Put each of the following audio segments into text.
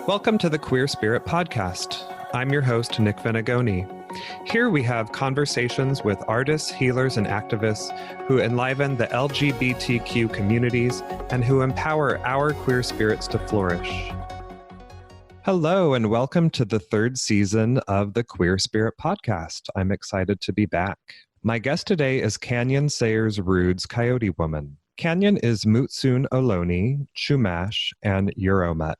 Welcome to the Queer Spirit Podcast. I'm your host, Nick Venegoni. Here we have conversations with artists, healers, and activists who enliven the LGBTQ communities and who empower our queer spirits to flourish. Hello, and welcome to the third season of the Queer Spirit Podcast. I'm excited to be back. My guest today is Kanyon Sayers-Roods, Coyote Woman. Kanyon is Mutsun-Ohlone, Chumash, and EuroMutt.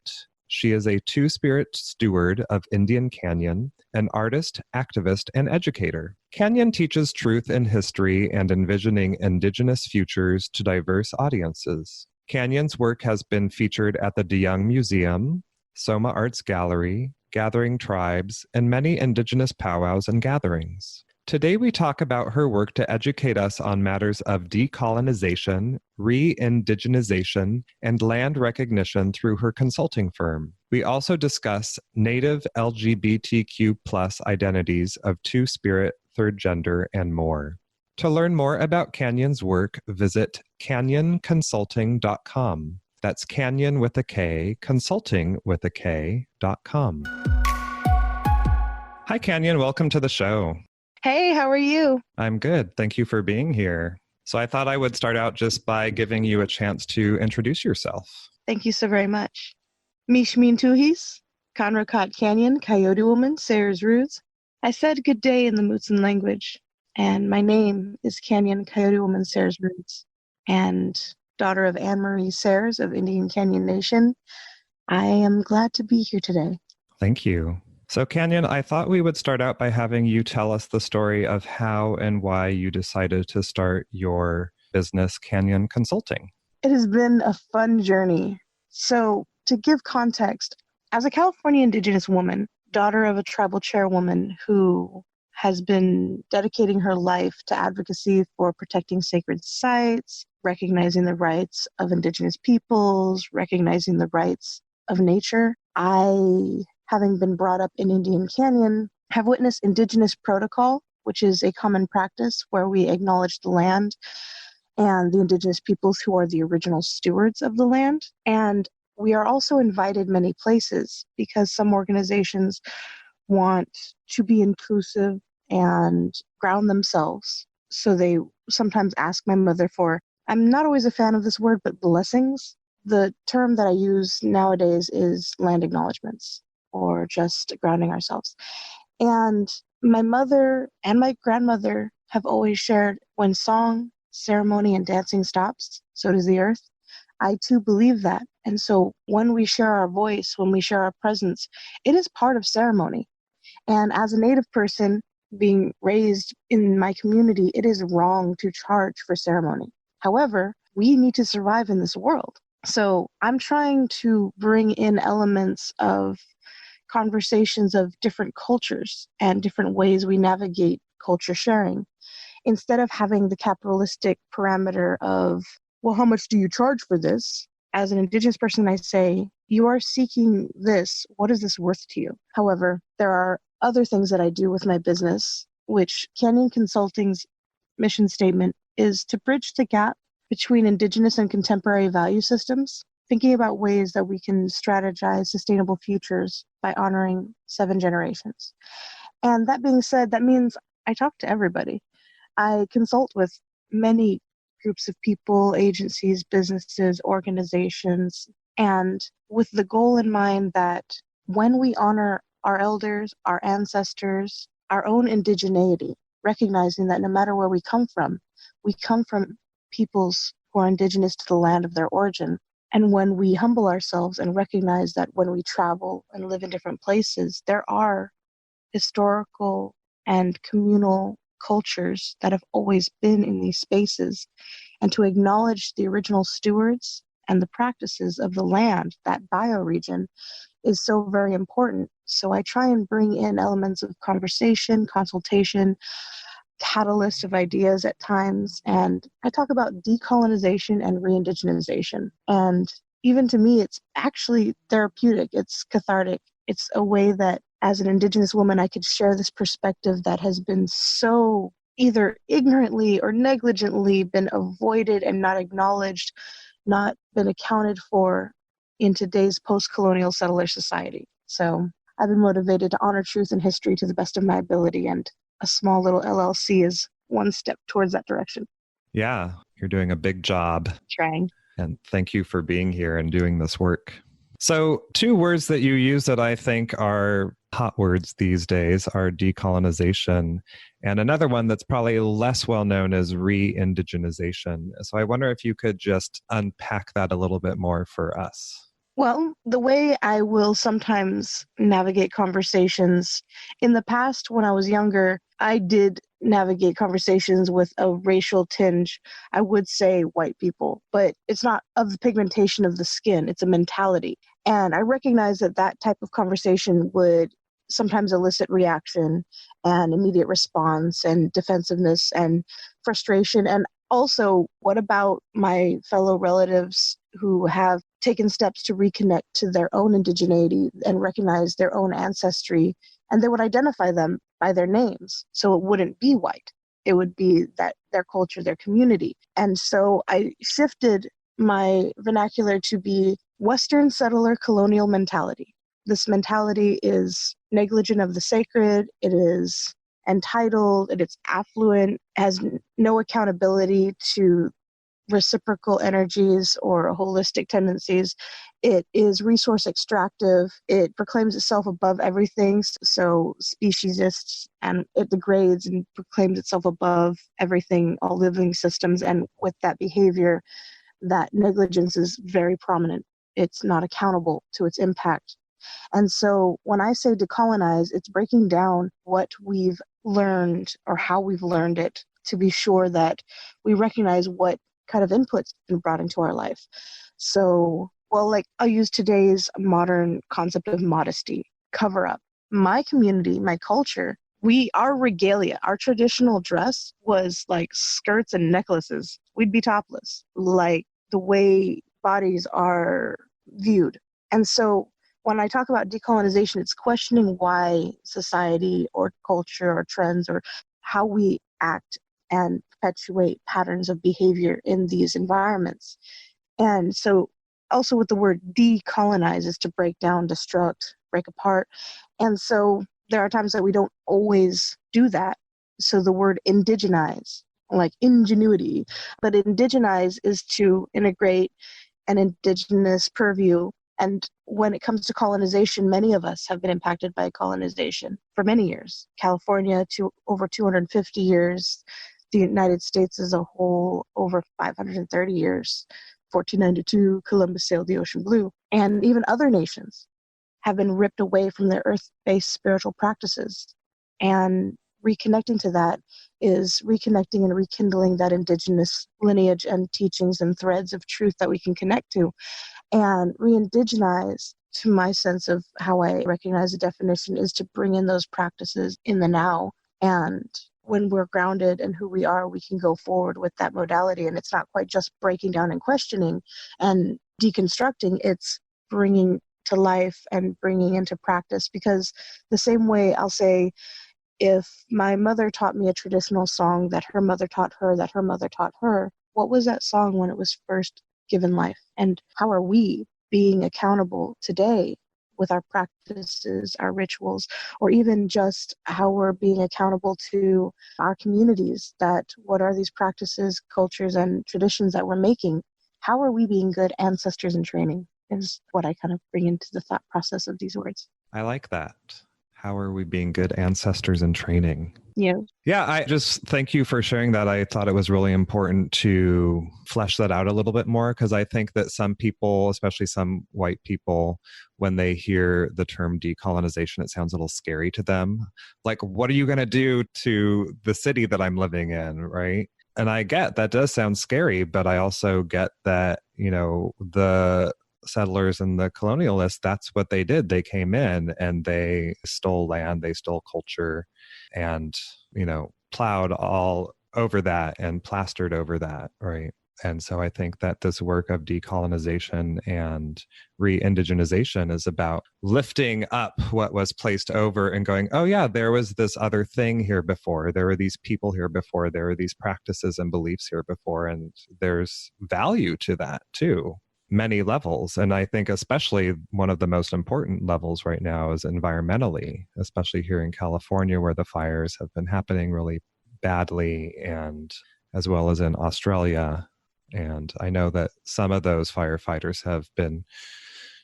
She is a TwoSpirit steward of Indian Kanyon, an artist, activist, and educator. Kanyon teaches truth in history and envisioning Indigenous futures to diverse audiences. Kanyon's work has been featured at the DeYoung Museum, SOMArts Gallery, Gathering Tribes, and many Indigenous powwows and gatherings. Today we talk about her work to educate us on matters of decolonization, re-indigenization, and land recognition through her consulting firm. We also discuss Native LGBTQ+ identities of Two-Spirit, Third Gender, and more. To learn more about Kanyon's work, visit kanyonconsulting.com. That's Kanyon with a K, consulting with a K.com. Hi, Kanyon. Welcome to the show. Hey, how are you? I'm good. Thank you for being here. So I thought I would start out just by giving you a chance to introduce yourself. Thank you so very much. Mishmin Tuhis, Kanrakat Kanyon, Coyote Woman, Sayers-Roods. I said good day in the Mutsun language, and my name is Kanyon Coyote Woman Sayers-Roods, and daughter of Anne Marie Sayers of Indian Kanyon Nation. I am glad to be here today. Thank you. So Kanyon, I thought we would start out by having you tell us the story of how and why you decided to start your business, Kanyon Consulting. It has been a fun journey. So to give context, as a California Indigenous woman, daughter of a tribal chairwoman who has been dedicating her life to advocacy for protecting sacred sites, recognizing the rights of Indigenous peoples, recognizing the rights of nature, having been brought up in Indian Kanyon, have witnessed Indigenous protocol, which is a common practice where we acknowledge the land and the Indigenous peoples who are the original stewards of the land. And we are also invited many places because some organizations want to be inclusive and ground themselves. So they sometimes ask my mother for, I'm not always a fan of this word, but blessings. The term that I use nowadays is land acknowledgements, or just grounding ourselves. And my mother and my grandmother have always shared, when song, ceremony, and dancing stops, so does the earth. I too believe that. And so when we share our voice, when we share our presence, it is part of ceremony. And as a Native person being raised in my community, it is wrong to charge for ceremony. However, we need to survive in this world. So I'm trying to bring in elements of conversations of different cultures and different ways we navigate culture sharing, instead of having the capitalistic parameter of, well, how much do you charge for this? As an Indigenous person, I say, you are seeking this. What is this worth to you? However, there are other things that I do with my business, which Kanyon Consulting's mission statement is to bridge the gap between Indigenous and contemporary value systems, thinking about ways that we can strategize sustainable futures by honoring 7 generations. And that being said, that means I talk to everybody. I consult with many groups of people, agencies, businesses, organizations, and with the goal in mind that when we honor our elders, our ancestors, our own indigeneity, recognizing that no matter where we come from peoples who are indigenous to the land of their origin. And when we humble ourselves and recognize that when we travel and live in different places, there are historical and communal cultures that have always been in these spaces, and to acknowledge the original stewards and the practices of the land, that bioregion, is so very important. So I try and bring in elements of conversation, consultation, catalyst of ideas at times, and I talk about decolonization and re-indigenization. And even to me, it's actually therapeutic, it's cathartic. It's a way that as an Indigenous woman, I could share this perspective that has been so either ignorantly or negligently been avoided and not acknowledged, not been accounted for in today's post-colonial settler society. So I've been motivated to honor truth and history to the best of my ability, and a small little LLC is one step towards that direction. Yeah, you're doing a big job. Trying. And thank you for being here and doing this work. So, two words that you use that I think are hot words these days are decolonization, and another one that's probably less well known is re-indigenization. So I wonder if you could just unpack that a little bit more for us. Well, the way I will sometimes navigate conversations, in the past when I was younger, I did navigate conversations with a racial tinge. I would say white people, but it's not of the pigmentation of the skin, it's a mentality. And I recognize that that type of conversation would sometimes elicit reaction and immediate response and defensiveness and frustration. And also, what about my fellow relatives who have taken steps to reconnect to their own indigeneity and recognize their own ancestry, and they would identify them by their names? So it wouldn't be white. It would be that their culture, their community. And so I shifted my vernacular to be Western settler colonial mentality. This mentality is negligent of the sacred. It is entitled, it is affluent, has no accountability to reciprocal energies or holistic tendencies. It is resource extractive. It proclaims itself above everything, so speciesist, and it degrades and proclaims itself above everything, all living systems. And with that behavior, that negligence is very prominent. It's not accountable to its impact. And so when I say decolonize, it's breaking down what we've learned or how we've learned it to be sure that we recognize what kind of inputs been brought into our life. So, well, like I'll use today's modern concept of modesty, cover up. My community, my culture, our regalia, our traditional dress was like skirts and necklaces. We'd be topless, like the way bodies are viewed. And so when I talk about decolonization, it's questioning why society or culture or trends or how we act and perpetuate patterns of behavior in these environments. And so also with the word decolonize is to break down, destruct, break apart. And so there are times that we don't always do that. So the word indigenize, like ingenuity, but indigenize is to integrate an indigenous purview. And when it comes to colonization, many of us have been impacted by colonization for many years. California to over 250 years, the United States as a whole over 530 years, 1492, Columbus sailed the ocean blue. And even other nations have been ripped away from their earth-based spiritual practices. And reconnecting to that is reconnecting and rekindling that indigenous lineage and teachings and threads of truth that we can connect to. And re-indigenize, to my sense of how I recognize the definition, is to bring in those practices in the now. And when we're grounded in who we are, we can go forward with that modality. And it's not quite just breaking down and questioning and deconstructing, it's bringing to life and bringing into practice. Because the same way I'll say, if my mother taught me a traditional song that her mother taught her, that her mother taught her, what was that song when it was first given life? And how are we being accountable today with our practices, our rituals, or even just how we're being accountable to our communities? That what are these practices, cultures, and traditions that we're making? How are we being good ancestors in training is what I kind of bring into the thought process of these words. I like that. How are we being good ancestors in training? Yeah, I just thank you for sharing that. I thought it was really important to flesh that out a little bit more, because I think that some people, especially some white people, when they hear the term decolonization, it sounds a little scary to them. Like, what are you going to do to the city that I'm living in, right? And I get that does sound scary, but I also get that, the settlers and the colonialists, that's what they did. They came in and they stole land, they stole culture, and, plowed all over that and plastered over that, right? And so I think that this work of decolonization and re-indigenization is about lifting up what was placed over and going, oh yeah, there was this other thing here before. There were these people here before. There were these practices and beliefs here before. And there's value to that too. many levels. And I think especially one of the most important levels right now is environmentally, especially here in California, where the fires have been happening really badly, and as well as in Australia. And I know that some of those firefighters have been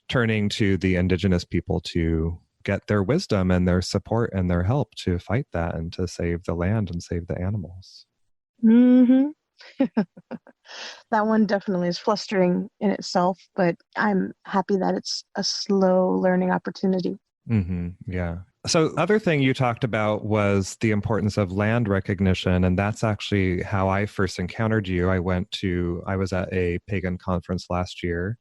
turning to the Indigenous people to get their wisdom and their support and their help to fight that and to save the land and save the animals. Mm-hmm. That one definitely is flustering in itself, but I'm happy that it's a slow learning opportunity. Mm-hmm. Yeah. So other thing you talked about was the importance of land recognition. And that's actually how I first encountered you. I was at a pagan conference last year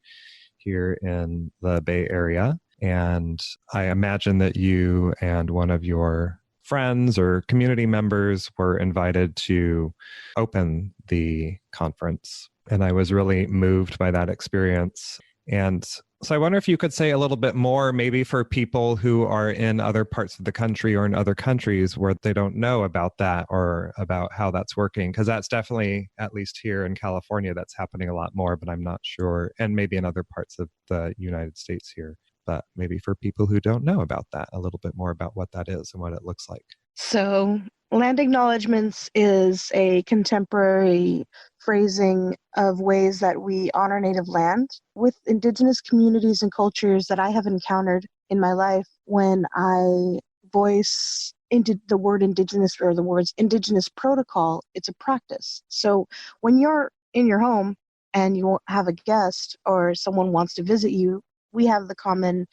here in the Bay Area. And I imagine that you and one of your friends or community members were invited to open the conference. And I was really moved by that experience. And so I wonder if you could say a little bit more, maybe for people who are in other parts of the country or in other countries where they don't know about that or about how that's working. Because that's definitely, at least here in California, that's happening a lot more, but I'm not sure. And maybe in other parts of the United States here. But maybe for people who don't know about that, a little bit more about what that is and what it looks like. So, land acknowledgements is a contemporary phrasing of ways that we honor native land with Indigenous communities and cultures that I have encountered in my life. When I voice into the word Indigenous or the words Indigenous protocol, it's a practice. So when you're in your home and you have a guest or someone wants to visit you, we have the common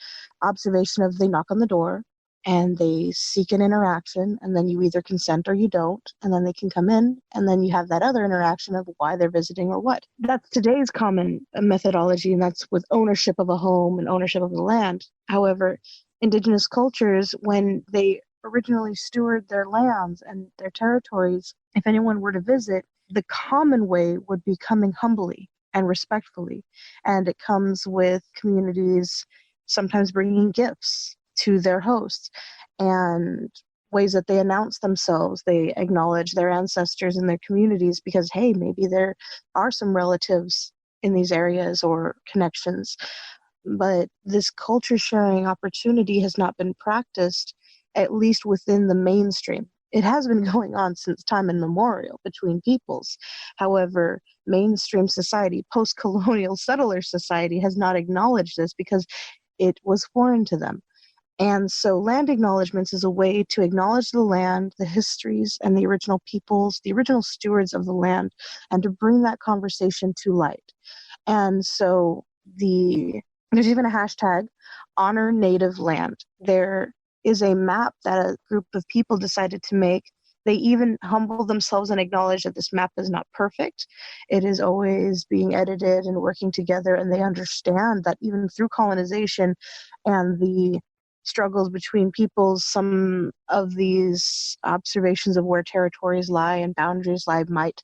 observation of they knock on the door and they seek an interaction, and then you either consent or you don't, and then they can come in, and then you have that other interaction of why they're visiting or what. That's today's common methodology, and that's with ownership of a home and ownership of the land. However, Indigenous cultures, when they originally steward their lands and their territories, if anyone were to visit, the common way would be coming humbly and respectfully. And it comes with communities sometimes bringing gifts to their hosts and ways that they announce themselves. They acknowledge their ancestors and their communities because, hey, maybe there are some relatives in these areas or connections. But this culture sharing opportunity has not been practiced, at least within the mainstream. It has been going on since time immemorial between peoples. However, mainstream society, post-colonial settler society, has not acknowledged this because it was foreign to them. And so land acknowledgements is a way to acknowledge the land, the histories, and the original peoples, the original stewards of the land, and to bring that conversation to light. And so there's even a hashtag, Honor Native Land. There is a map that a group of people decided to make. They even humble themselves and acknowledge that this map is not perfect. It is always being edited and working together, and they understand that even through colonization and the struggles between peoples, some of these observations of where territories lie and boundaries lie might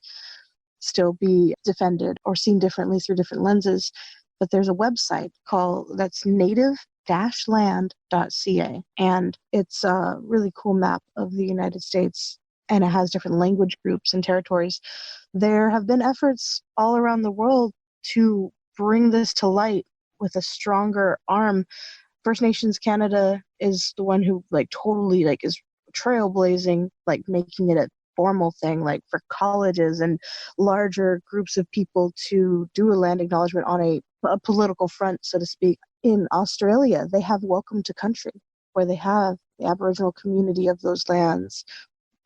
still be defended or seen differently through different lenses. But there's a website that's native-land.ca, and it's a really cool map of the United States, and it has different language groups and territories. There have been efforts all around the world to bring this to light with a stronger arm. First Nations Canada is the one who totally is trailblazing, making it a formal thing, for colleges and larger groups of people to do a land acknowledgement on a political front, so to speak. In Australia, they have Welcome to Country, where they have the Aboriginal community of those lands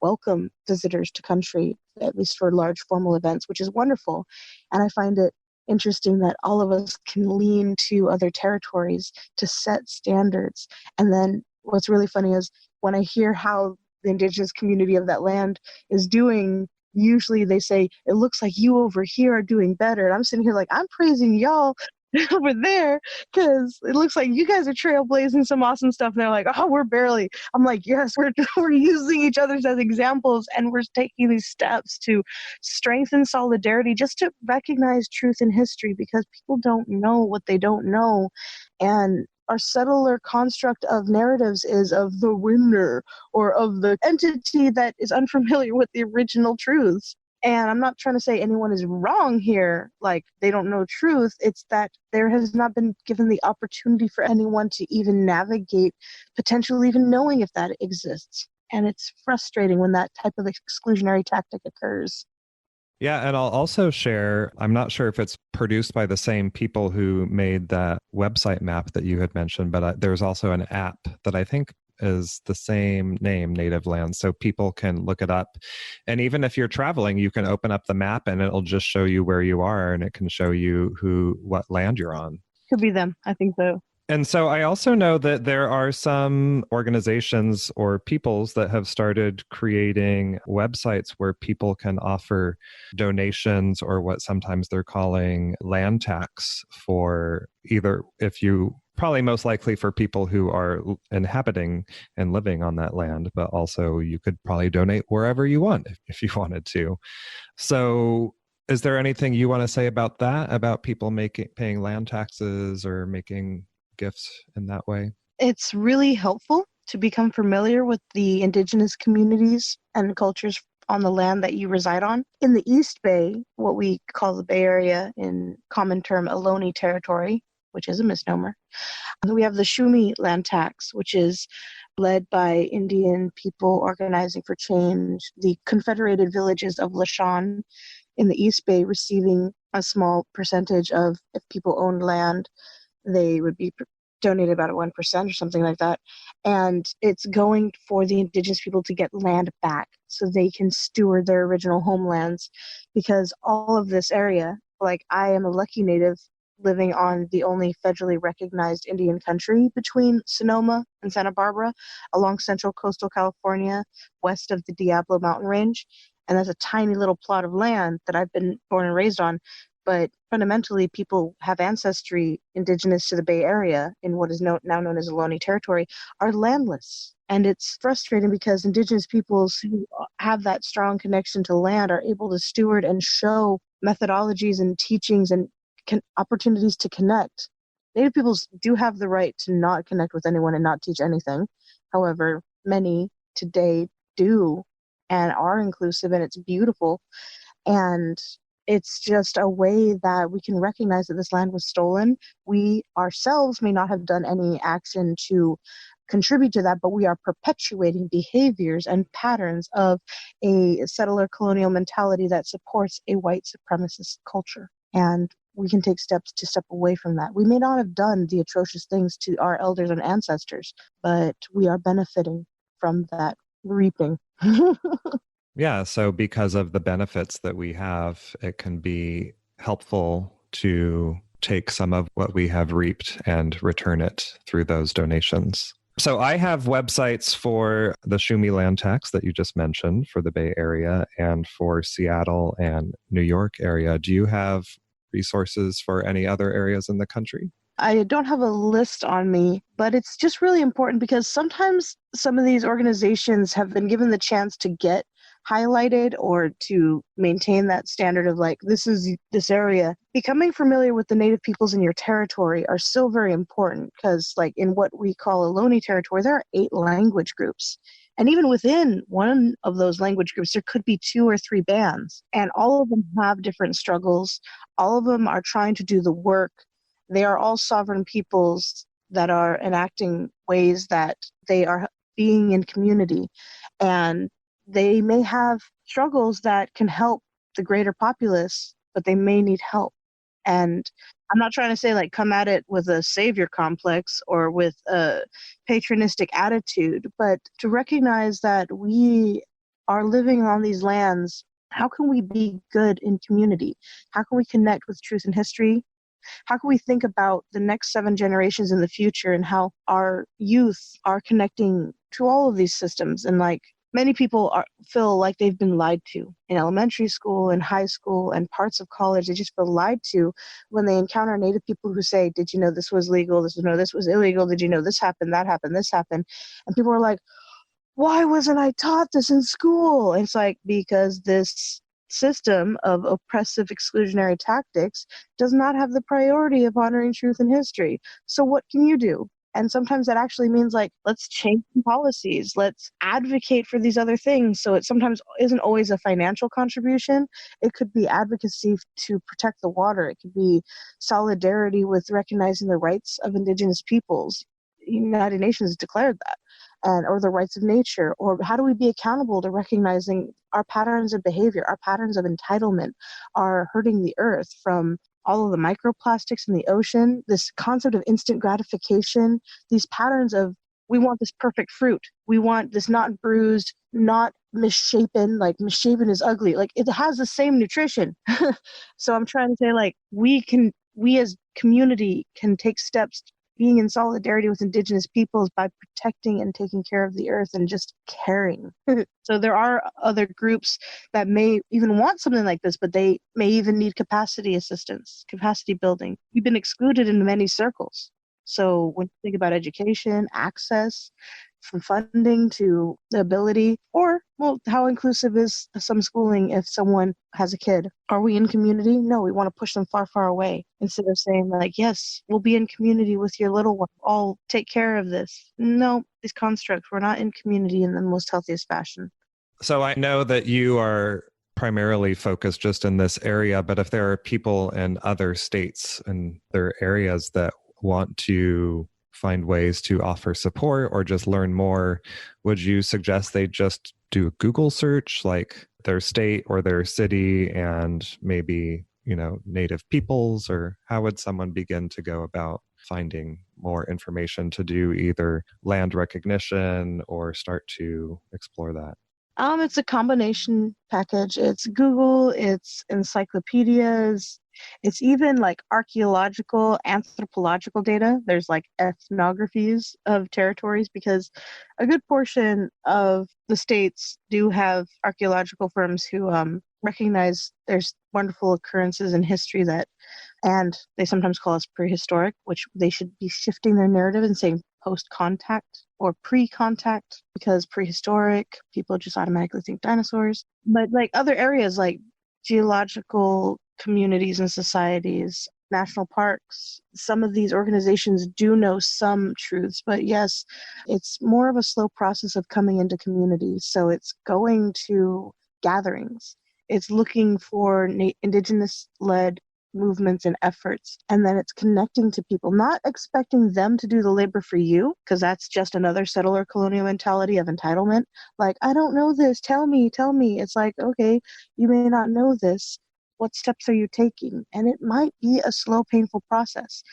welcome visitors to country, at least for large formal events, which is wonderful. And I find it interesting that all of us can lean to other territories to set standards. And then what's really funny is when I hear how the Indigenous community of that land is doing, usually they say, it looks like you over here are doing better. And I'm sitting here I'm praising y'all over there because it looks like you guys are trailblazing some awesome stuff. And they're like, oh, we're barely. I'm like, yes, we're using each other as examples, and we're taking these steps to strengthen solidarity, just to recognize truth in history, because people don't know what they don't know. And our settler construct of narratives is of the winner or of the entity that is unfamiliar with the original truths. And I'm not trying to say anyone is wrong here, like they don't know truth. It's that there has not been given the opportunity for anyone to even navigate, potentially even knowing if that exists. And it's frustrating when that type of exclusionary tactic occurs. Yeah, and I'll also share, I'm not sure if it's produced by the same people who made that website map that you had mentioned, but there's also an app that I think is the same name, Native Land, so people can look it up. And even if you're traveling, you can open up the map and it'll just show you where you are, and it can show you what land you're on. Could be them. I think so. And so I also know that there are some organizations or peoples that have started creating websites where people can offer donations, or what sometimes they're calling land tax, for either, if you probably most likely for people who are inhabiting and living on that land, but also you could probably donate wherever you want if you wanted to. So is there anything you want to say about that, about people paying land taxes or making gifts in that way? It's really helpful to become familiar with the indigenous communities and cultures on the land that you reside on. In the East Bay, what we call the Bay Area, in common term Ohlone territory, which is a misnomer, we have the Shumi land tax, which is led by Indian people organizing for change, the Confederated Villages of Lashawn in the East Bay receiving a small percentage of, if people owned land, they would be donated about 1% or something like that. And it's going for the indigenous people to get land back so they can steward their original homelands, because all of this area, like I am a lucky native living on the only federally recognized Indian country between Sonoma and Santa Barbara along central coastal California, west of the Diablo mountain range. And that's a tiny little plot of land that I've been born and raised on. But fundamentally, people have ancestry indigenous to the Bay Area in what is now known as Ohlone territory are landless. And it's frustrating because indigenous peoples who have that strong connection to land are able to steward and show methodologies and teachings and opportunities to connect. Native peoples do have the right to not connect with anyone and not teach anything. However, many today do and are inclusive, and it's beautiful. And it's just a way that we can recognize that this land was stolen. We ourselves may not have done any action to contribute to that, but we are perpetuating behaviors and patterns of a settler colonial mentality that supports a white supremacist culture. And we can take steps to step away from that. We may not have done the atrocious things to our elders and ancestors, but we are benefiting from that reaping. Yeah, so because of the benefits that we have, it can be helpful to take some of what we have reaped and return it through those donations. So I have websites for the Shumi land tax that you just mentioned for the Bay Area and for Seattle and New York area. Do you have resources for any other areas in the country? I don't have a list on me, but it's just really important because sometimes some of these organizations have been given the chance to get highlighted or to maintain that standard of like, this is this area. Becoming familiar with the native peoples in your territory are still very important because like in what we call Ohlone territory, there are 8 language groups. And even within one of those language groups, there could be 2 or 3 bands. And all of them have different struggles. All of them are trying to do the work. They are all sovereign peoples that are enacting ways that they are being in community. And they may have struggles that can help the greater populace, but they may need help. And I'm not trying to say like come at it with a savior complex or with a patronistic attitude, but to recognize that we are living on these lands. How can we be good in community? How can we connect with truth and history? How can we think about the next 7 generations in the future and how our youth are connecting to all of these systems? And like many people feel like they've been lied to in elementary school and high school and parts of college. They just feel lied to when they encounter Native people who say, did you know this was legal? This was illegal. Did you know this happened, that happened, this happened? And people are like, why wasn't I taught this in school? And it's like, because this system of oppressive exclusionary tactics does not have the priority of honoring truth and history. So what can you do? And sometimes that actually means like, let's change some policies. Let's advocate for these other things. So it sometimes isn't always a financial contribution. It could be advocacy to protect the water. It could be solidarity with recognizing the rights of Indigenous peoples. The United Nations declared that. Or the rights of nature, or how do we be accountable to recognizing our patterns of behavior, our patterns of entitlement are hurting the earth, from all of the microplastics in the ocean, this concept of instant gratification, these patterns of, we want this perfect fruit. We want this not bruised, not misshapen, like misshapen is ugly. Like it has the same nutrition. So I'm trying to say like, we as community can take steps being in solidarity with Indigenous peoples by protecting and taking care of the earth and just caring. So there are other groups that may even want something like this, but they may even need capacity assistance, capacity building. We've been excluded in many circles. So when you think about education, access, from funding to the ability, or, well, how inclusive is some schooling if someone has a kid? Are we in community? No, we want to push them far, far away instead of saying like, yes, we'll be in community with your little one. I'll take care of this. No, these constructs, we're not in community in the most healthiest fashion. So I know that you are primarily focused just in this area, but if there are people in other states and other areas that want to find ways to offer support or just learn more, would you suggest they just do a Google search, like their state or their city and maybe, native peoples, or how would someone begin to go about finding more information to do either land recognition or start to explore that? It's a combination package. It's Google, it's encyclopedias, it's even like archaeological, anthropological data. There's like ethnographies of territories, because a good portion of the states do have archaeological firms who recognize there's wonderful occurrences in history and they sometimes call us prehistoric, which they should be shifting their narrative and saying post-contact or pre-contact, because prehistoric, people just automatically think dinosaurs. But like other areas like geological communities and societies, national parks, some of these organizations do know some truths, but yes, it's more of a slow process of coming into communities. So it's going to gatherings. It's looking for Indigenous-led movements and efforts, and then it's connecting to people, not expecting them to do the labor for you, because that's just another settler colonial mentality of entitlement. Like, I don't know this, tell me. It's like, okay, you may not know this. What steps are you taking? And it might be a slow, painful process.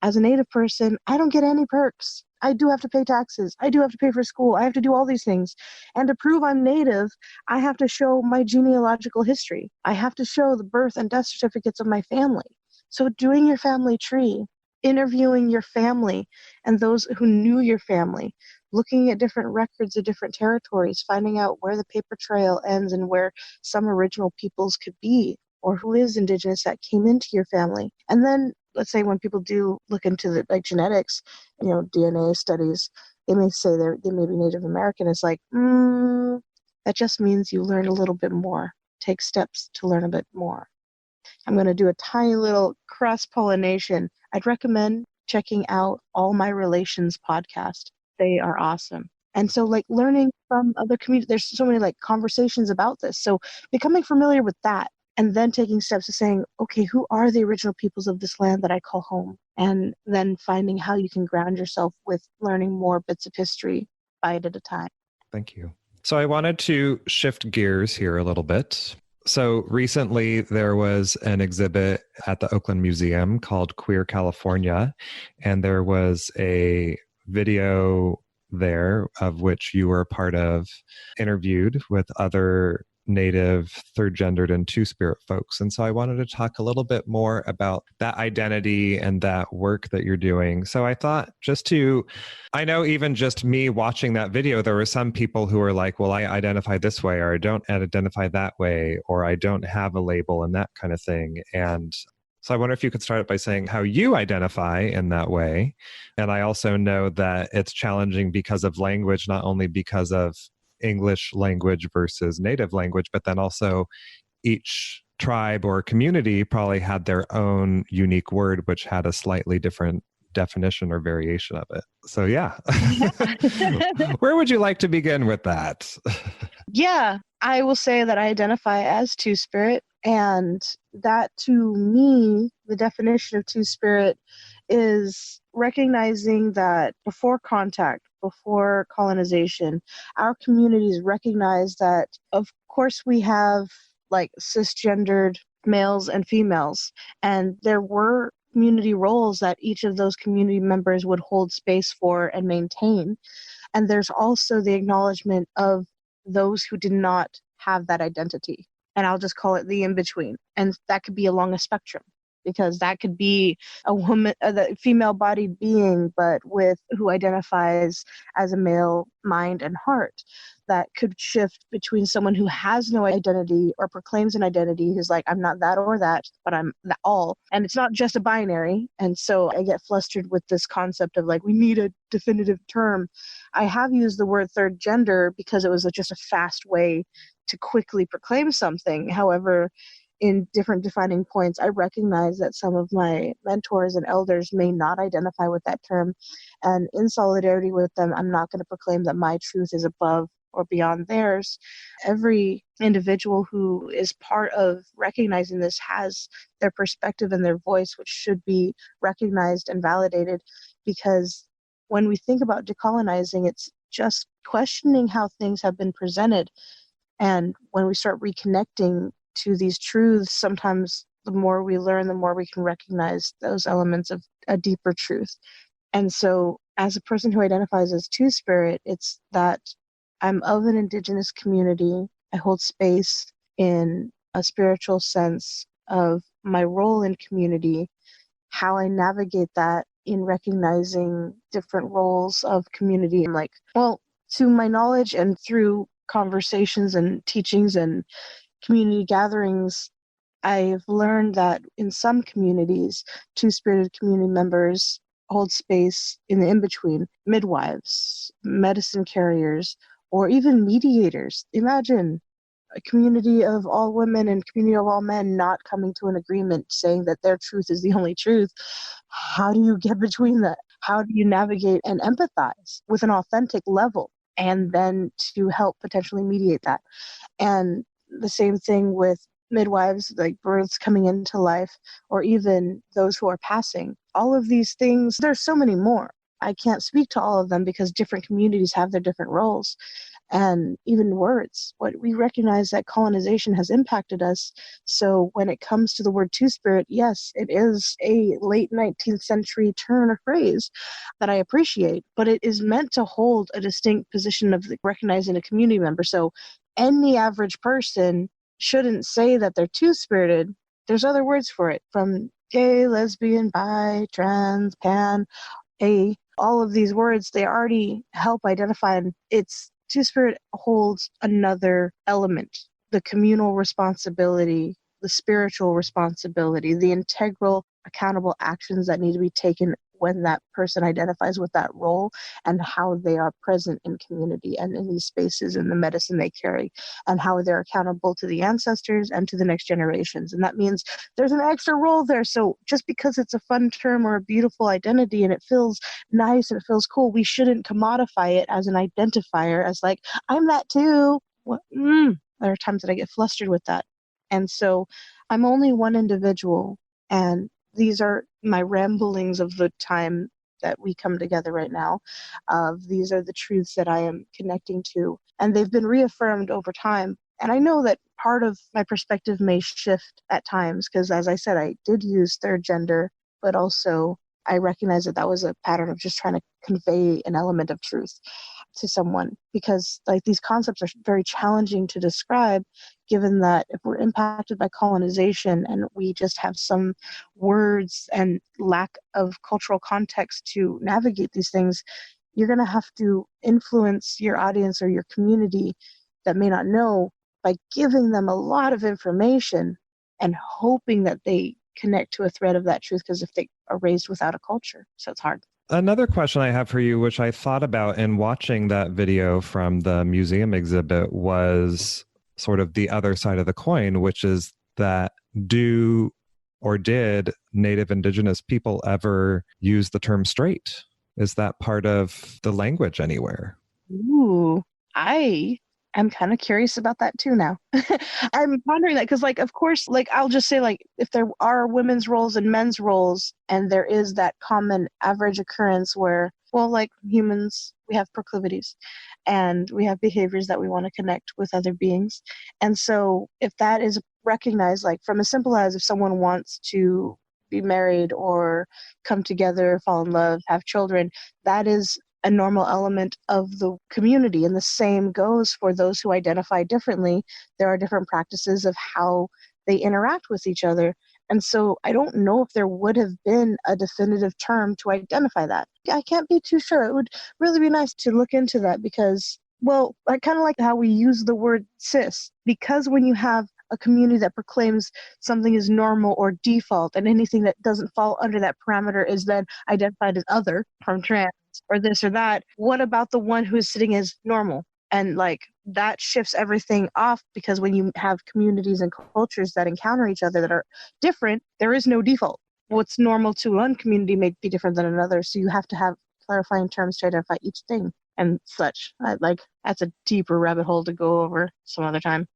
As a Native person, I don't get any perks. I do have to pay taxes. I do have to pay for school. I have to do all these things. And to prove I'm Native, I have to show my genealogical history. I have to show the birth and death certificates of my family. So doing your family tree, interviewing your family and those who knew your family, looking at different records of different territories, finding out where the paper trail ends and where some original peoples could be, or who is Indigenous that came into your family. And then let's say when people do look into the like genetics, DNA studies, they may say they may be Native American. It's like, that just means you learn a little bit more. Take steps to learn a bit more. I'm going to do a tiny little cross-pollination. I'd recommend checking out All My Relations podcast. They are awesome. And so like learning from other communities, there's so many like conversations about this. So becoming familiar with that, and then taking steps to saying, okay, who are the original peoples of this land that I call home? And then finding how you can ground yourself with learning more bits of history, bite at a time. Thank you. So I wanted to shift gears here a little bit. So recently there was an exhibit at the Oakland Museum called Queer California, and there was a video there of which you were a part of, interviewed with other Native, third gendered, and two-spirit folks. And so I wanted to talk a little bit more about that identity and that work that you're doing. So I thought I know even just me watching that video, there were some people who were like, well, I identify this way, or I don't identify that way, or I don't have a label and that kind of thing. And so I wonder if you could start by saying how you identify in that way. And I also know that it's challenging because of language, not only because of English language versus native language, but then also each tribe or community probably had their own unique word, which had a slightly different definition or variation of it. So yeah. Where would you like to begin with that? Yeah, I will say that I identify as Two-Spirit, and that to me, the definition of Two-Spirit is recognizing that before contact, before colonization, our communities recognize that, of course, we have like cisgendered males and females, and there were community roles that each of those community members would hold space for and maintain. And there's also the acknowledgement of those who did not have that identity. And I'll just call it the in-between. And that could be along a spectrum, because that could be a woman, a female-bodied being, but with who identifies as a male mind and heart. That could shift between someone who has no identity or proclaims an identity, who's like, I'm not that or that, but I'm that all. And it's not just a binary. And so I get flustered with this concept of like, we need a definitive term. I have used the word third gender because it was just a fast way to quickly proclaim something. However, in different defining points, I recognize that some of my mentors and elders may not identify with that term. And in solidarity with them, I'm not going to proclaim that my truth is above or beyond theirs. Every individual who is part of recognizing this has their perspective and their voice, which should be recognized and validated, because when we think about decolonizing, it's just questioning how things have been presented. And when we start reconnecting to these truths, sometimes the more we learn, the more we can recognize those elements of a deeper truth. And so as a person who identifies as Two-Spirit, it's that I'm of an Indigenous community. I hold space in a spiritual sense of my role in community, how I navigate that in recognizing different roles of community. I'm like, well, to my knowledge and through conversations and teachings and community gatherings, I've learned that in some communities, Two-Spirited community members hold space in the in-between, midwives, medicine carriers, or even mediators. Imagine a community of all women and community of all men not coming to an agreement saying that their truth is the only truth. How do you get between that? How do you navigate and empathize with an authentic level and then to help potentially mediate that? And the same thing with midwives, like births coming into life, or even those who are passing. All of these things, there's so many more. I can't speak to all of them because different communities have their different roles and even words. What we recognize that colonization has impacted us. So when it comes to the word Two-Spirit, yes, it is a late 19th century turn or phrase that I appreciate, but it is meant to hold a distinct position of recognizing a community member. So any average person shouldn't say that they're Two-Spirited. There's other words for it, from gay, lesbian, bi, trans, pan, a, all of these words, they already help identify. And it's Two-Spirit holds another element, the communal responsibility, the spiritual responsibility, the integral, accountable actions that need to be taken when that person identifies with that role, and how they are present in community and in these spaces and the medicine they carry, and how they're accountable to the ancestors and to the next generations. And that means there's an extra role there. So just because it's a fun term or a beautiful identity and it feels nice and it feels cool, we shouldn't commodify it as an identifier, as like, I'm that too. There are times that I get flustered with that. And so I'm only one individual, and these are my ramblings of the time that we come together right now. These are the truths that I am connecting to, and they've been reaffirmed over time. And I know that part of my perspective may shift at times, because as I said, I did use third gender, but also I recognize that that was a pattern of just trying to convey an element of truth to someone, because like these concepts are very challenging to describe, given that if we're impacted by colonization and we just have some words and lack of cultural context to navigate these things, you're going to have to influence your audience or your community that may not know by giving them a lot of information and hoping that they connect to a thread of that truth, because if they are raised without a culture, so it's hard. Another question I have for you, which I thought about in watching that video from the museum exhibit, was sort of the other side of the coin, which is that or did Native Indigenous people ever use the term straight? Is that part of the language anywhere? Ooh, I'm kind of curious about that too now. I'm pondering that because, like, of course, like, I'll just say, like, if there are women's roles and men's roles, and there is that common average occurrence where, well, like humans, we have proclivities and we have behaviors that we want to connect with other beings. And so if that is recognized, like, from as simple as if someone wants to be married or come together, fall in love, have children, that is a normal element of the community. And the same goes for those who identify differently. There are different practices of how they interact with each other. And so I don't know if there would have been a definitive term to identify that. I can't be too sure. It would really be nice to look into that because, well, I kind of like how we use the word cis, because when you have a community that proclaims something is normal or default, and anything that doesn't fall under that parameter is then identified as other, from trans or this or that, what about the one who is sitting as normal? And like that shifts everything off, because when you have communities and cultures that encounter each other that are different, there is no default. What's normal to one community may be different than another, so you have to have clarifying terms to identify each thing and such. Like, that's a deeper rabbit hole to go over some other time.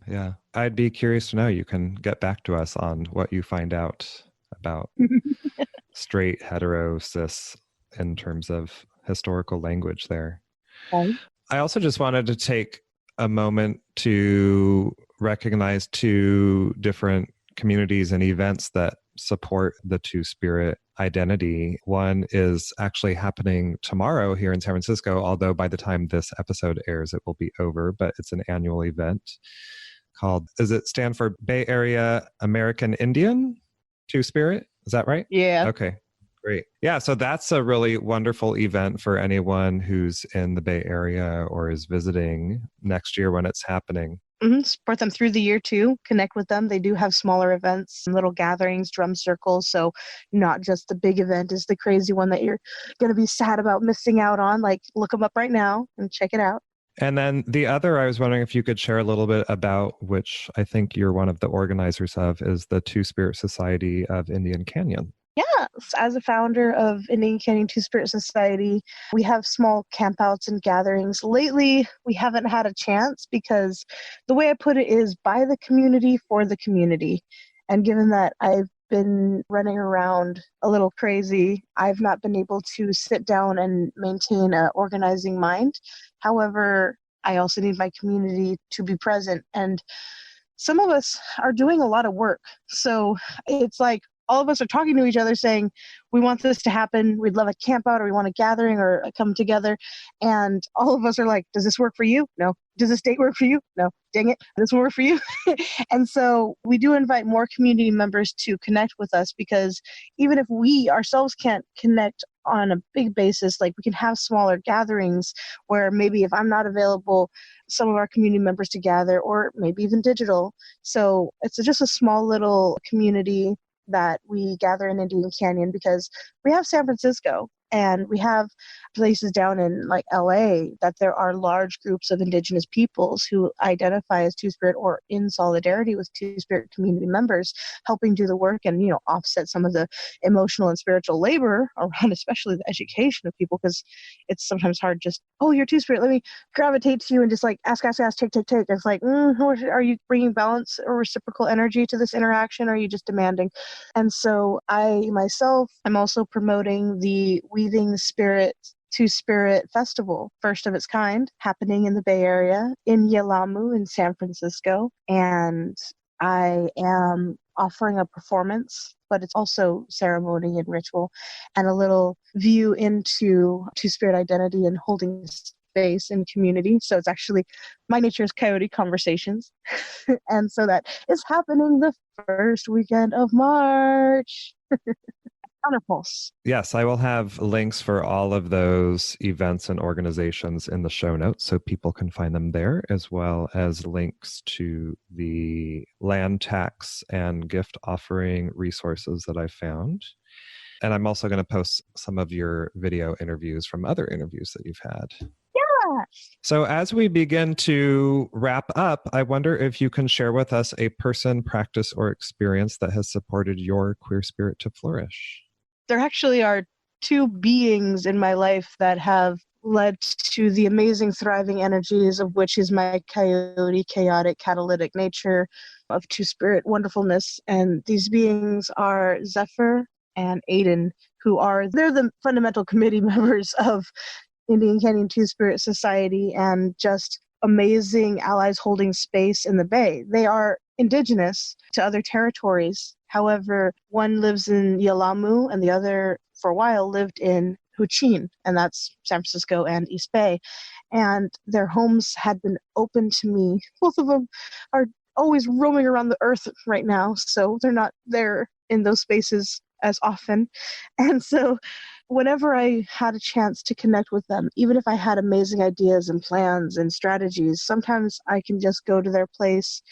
Yeah. I'd be curious to know. You can get back to us on what you find out about straight, hetero, cis in terms of historical language there. Okay. I also just wanted to take a moment to recognize two different communities and events that support the Two-Spirit identity. One is actually happening tomorrow here in San Francisco, although by the time this episode airs, it will be over, but it's an annual event called, does it stand for Bay Area American Indian Two-Spirit? Is that right? Yeah. Okay. Great. Yeah, so that's a really wonderful event for anyone who's in the Bay Area or is visiting next year when it's happening. Support them through the year too. Connect with them. They do have smaller events, little gatherings, drum circles. So not just the big event is the crazy one that you're going to be sad about missing out on. Like, look them up right now and check it out. And then the other, I was wondering if you could share a little bit about, which I think you're one of the organizers of, is the TwoSpirit Society of Indian Canyon. Yes, as a founder of Indian Canyon TwoSpirit Society, we have small campouts and gatherings. Lately, we haven't had a chance because the way I put it is by the community for the community. And given that I've been running around a little crazy, I've not been able to sit down and maintain an organizing mind. However, I also need my community to be present. And some of us are doing a lot of work. So it's like, all of us are talking to each other saying, we want this to happen. We'd love a camp out, or we want a gathering or a come together. And all of us are like, does this work for you? No. Does this date work for you? No. Dang it. This will work for you. And so we do invite more community members to connect with us, because even if we ourselves can't connect on a big basis, like, we can have smaller gatherings where maybe if I'm not available, some of our community members to gather, or maybe even digital. So it's just a small little community that we gather in Indian Canyon, because we have San Francisco and we have places down in like LA that there are large groups of Indigenous peoples who identify as Two-Spirit or in solidarity with Two-Spirit community members, helping do the work and, offset some of the emotional and spiritual labor around, especially the education of people, because it's sometimes hard just, oh, you're Two-Spirit, let me gravitate to you and just like ask, take. It's like, are you bringing balance or reciprocal energy to this interaction? Or are you just demanding? And so I myself am also promoting the Weaving the Spirit Two-Spirit Festival, first of its kind, happening in the Bay Area in Yelamu in San Francisco. And I am offering a performance, but it's also ceremony and ritual and a little view into Two-Spirit identity and holding space in community. So it's actually, my nature is Coyote Conversations. And so that is happening the first weekend of March. Counterpulse. Yes, I will have links for all of those events and organizations in the show notes so people can find them there, as well as links to the land tax and gift offering resources that I found. And I'm also going to post some of your video interviews from other interviews that you've had. So as we begin to wrap up, I wonder if you can share with us a person, practice, or experience that has supported your queer spirit to flourish. There actually are two beings in my life that have led to the amazing thriving energies of which is my coyote, chaotic, catalytic nature of two-spirit wonderfulness. And these beings are Zephyr and Aiden, they're the fundamental committee members of Indian Canyon TwoSpirit Society and just amazing allies holding space in the Bay. They are indigenous to other territories. However, one lives in Yelamu and the other, for a while, lived in Huchin, and that's San Francisco and East Bay. And their homes had been open to me. Both of them are always roaming around the earth right now, so they're not there in those spaces as often. And so whenever I had a chance to connect with them, even if I had amazing ideas and plans and strategies, sometimes I can just go to their place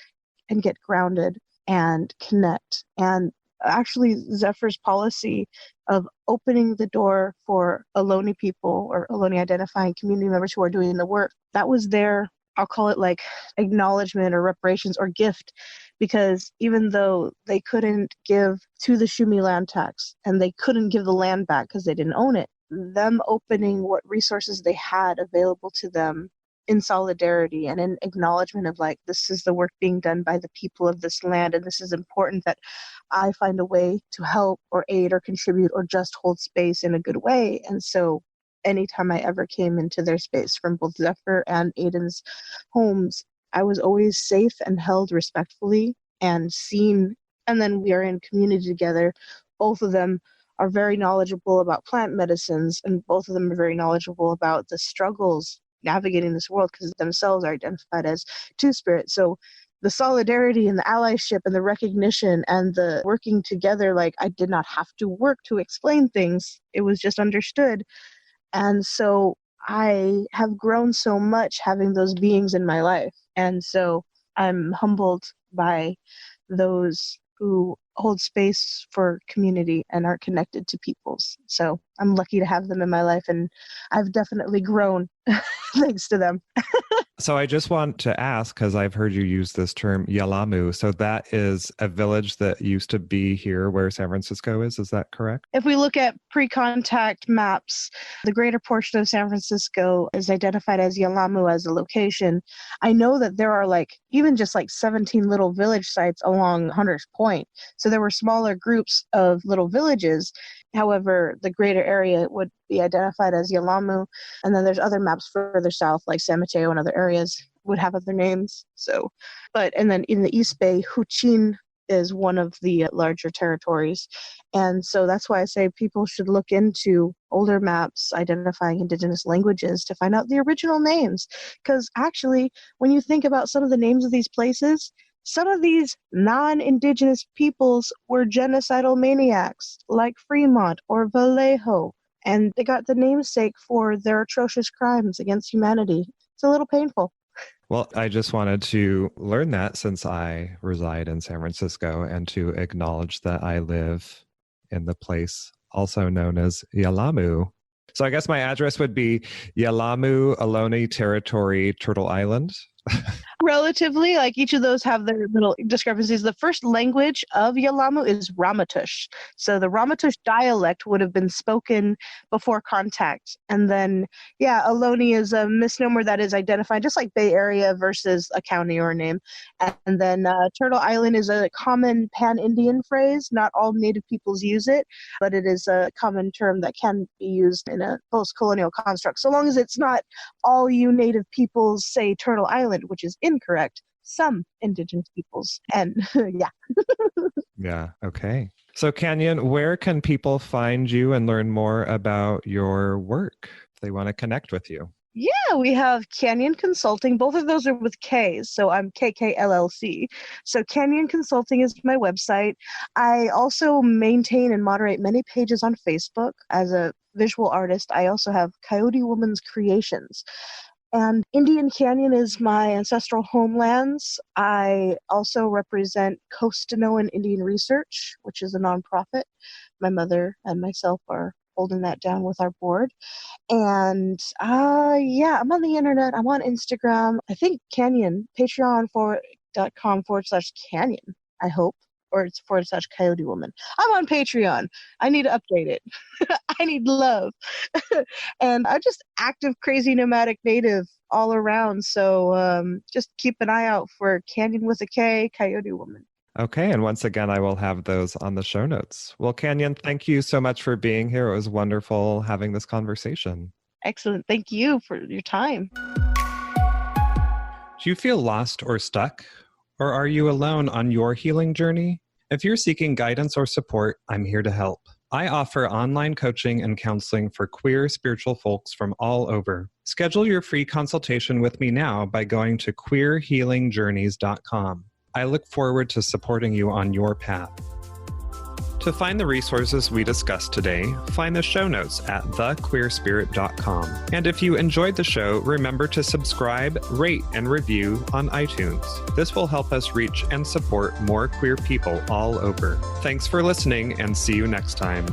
and get grounded and connect. And actually, Zephyr's policy of opening the door for Ohlone people or Ohlone identifying community members who are doing the work, that was their, I'll call it like acknowledgement or reparations or gift, because even though they couldn't give to the Shumi land tax and they couldn't give the land back because they didn't own it, them opening what resources they had available to them in solidarity and in acknowledgement of like, this is the work being done by the people of this land, and this is important that I find a way to help or aid or contribute or just hold space in a good way. And so anytime I ever came into their space from both Zephyr and Aiden's homes, I was always safe and held respectfully and seen. And then we are in community together. Both of them are very knowledgeable about plant medicines, and both of them are very knowledgeable about the struggles navigating this world because themselves are identified as two-spirit. So the solidarity and the allyship and the recognition and the working together, like I did not have to work to explain things. It was just understood. And so I have grown so much having those beings in my life. And so I'm humbled by those who hold space for community and are connected to peoples. So I'm lucky to have them in my life, and I've definitely grown thanks to them. So I just want to ask, because I've heard you use this term Yelamu. So that is a village that used to be here where San Francisco is. Is that correct? If we look at pre-contact maps, the greater portion of San Francisco is identified as Yelamu as a location. I know that there are even just 17 little village sites along Hunters Point. So there were smaller groups of little villages. However, the greater area would be identified as Yelamu. And then there's other maps further south, like San Mateo and other areas would have other names. And then in the East Bay, Huchin is one of the larger territories. And so that's why I say people should look into older maps identifying indigenous languages to find out the original names. Because actually, when you think about some of the names of these places, some of these non-indigenous peoples were genocidal maniacs like Fremont or Vallejo, and they got the namesake for their atrocious crimes against humanity. It's a little painful. Well, I just wanted to learn that since I reside in San Francisco and to acknowledge that I live in the place also known as Yelamu. So I guess my address would be Yelamu, Ohlone Territory, Turtle Island. Relatively, each of those have their little discrepancies. The first language of Yelamu is Ramaytush. So the Ramaytush dialect would have been spoken before contact. And then, Ohlone is a misnomer that is identified just like Bay Area versus a county or a name. And then Turtle Island is a common pan-Indian phrase. Not all Native peoples use it, but it is a common term that can be used in a post-colonial construct. So long as it's not all you Native peoples say Turtle Island, which is incorrect. Some indigenous peoples. And Yeah. Okay. So Kanyon, where can people find you and learn more about your work if they want to connect with you? Yeah, we have Kanyon Consulting. Both of those are with K, so I'm KKLLC. So Kanyon Consulting is my website. I also maintain and moderate many pages on Facebook. As a visual artist, I also have Coyote Woman's Creations. And Indian Canyon is my ancestral homelands. I also represent Costanoan Indian Research, which is a nonprofit. My mother and myself are holding that down with our board. And yeah, I'm on the internet. I'm on Instagram. I think Kanyon, patreon.com/Kanyon, I hope. Or it's /Coyote Woman. I'm on Patreon. I need to update it. I need love. And I'm just active, crazy, nomadic native all around. So just keep an eye out for Kanyon with a K, Coyote Woman. Okay, and once again, I will have those on the show notes. Well, Kanyon, thank you so much for being here. It was wonderful having this conversation. Excellent. Thank you for your time. Do you feel lost or stuck? Or are you alone on your healing journey? If you're seeking guidance or support, I'm here to help. I offer online coaching and counseling for queer spiritual folks from all over. Schedule your free consultation with me now by going to queerhealingjourneys.com. I look forward to supporting you on your path. To find the resources we discussed today, find the show notes at thequeerspirit.com. And if you enjoyed the show, remember to subscribe, rate, and review on iTunes. This will help us reach and support more queer people all over. Thanks for listening, and see you next time.